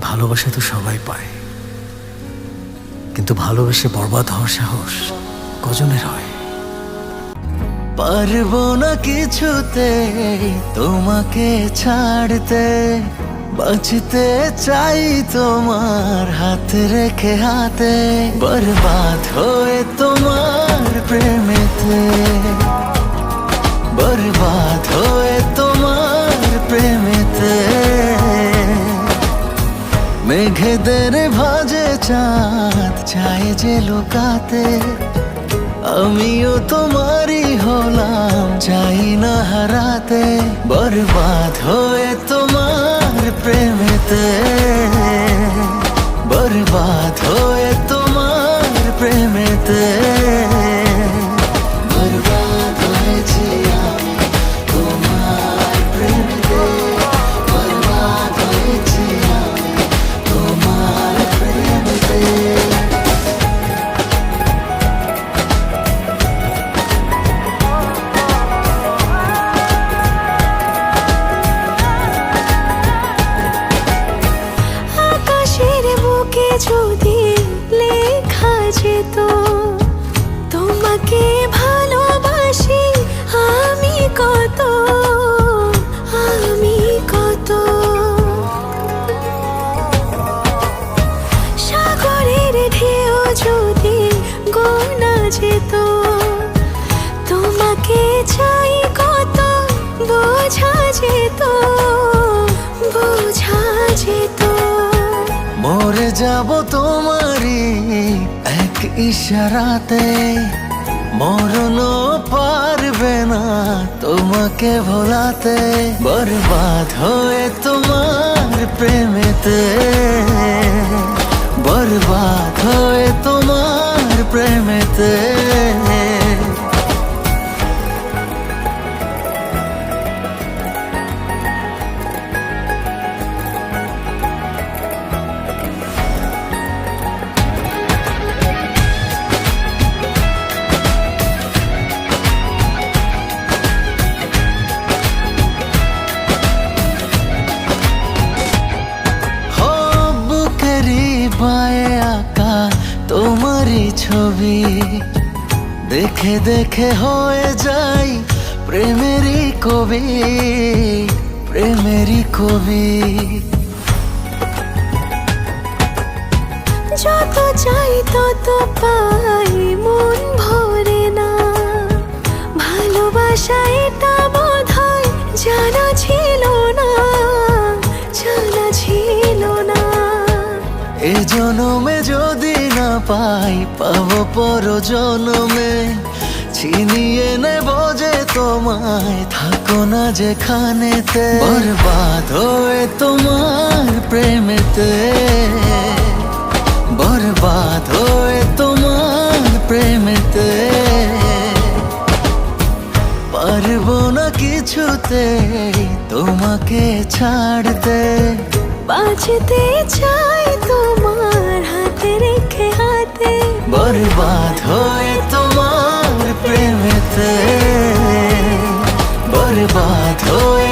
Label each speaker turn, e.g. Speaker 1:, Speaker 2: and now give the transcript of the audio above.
Speaker 1: ভালোবাসা তো সবাই পায়, কিন্তু ভালোবেসে বরবাদ হওয়ার সাহস কজনের হয়? পারবো না কিছুতে তোমাকে ছাড়তে, বাঁচতে চাই তোমার হাত রেখে হাতে, বরবাদ হয়ে তোমার প্রেমেতে, বরবাদ হয়ে তোমার প্রেমেতে। মেঘেদের ভাজে চাঁদ চায় যে লুকাতে, আমিও তোমারই হলাম চাই না হারাতে, বরবাদ হয়ে তোমার প্রেমেতে, বরবাদ হয়ে তোমার প্রেমেতে। বরবাদ হয়েছি আমি তোমার প্রেমেতে, বরবাদ হয়েছি আমি তোমার প্রেমেতে।
Speaker 2: যদি লেখা যেত তোমাকে ভালোবাসি আমি কত, আমি কত। সাগরের ঢেউ যদি গোনা যেত তোমাকে চাই কত, বোঝা যেত, বোঝা যেত।
Speaker 1: মরে যাব তোমারই এক ইশারাতে, মরণ পারবে না তোমাকে ভোলাতে, বরবাদ হয়ে তোমার প্রেমেতে, বরবাদ হয়ে তোমার প্রেমেতে। বায়ে আঁকা তোমারই ছবি দেখে দেখে হয়ে যাই প্রেমেরই কবি, প্রেমেরই কবি।
Speaker 2: যত চাই তত পাই মন ভরে না, ভালোবাসা এটা বোধহয় জানা ছিল না, জানা ছিল না।
Speaker 1: এ জনমে যদি না পাই পাবো পর জনমে, ছিনিয়ে নেব যে তোমায় থাকো না যেখানেতে, বরবাদ হয়ে তোমার প্রেমেতে, বরবাদ হয়ে তোমার প্রেমেতে। পারবো না কিছুতে তোমাকে ছাড়তে,
Speaker 2: বাঁচতে চাই তোমার হাতে রেখে হাতে,
Speaker 1: বরবাদ হয়ে তোমার প্রেমেতে, বরবাদ হয়ে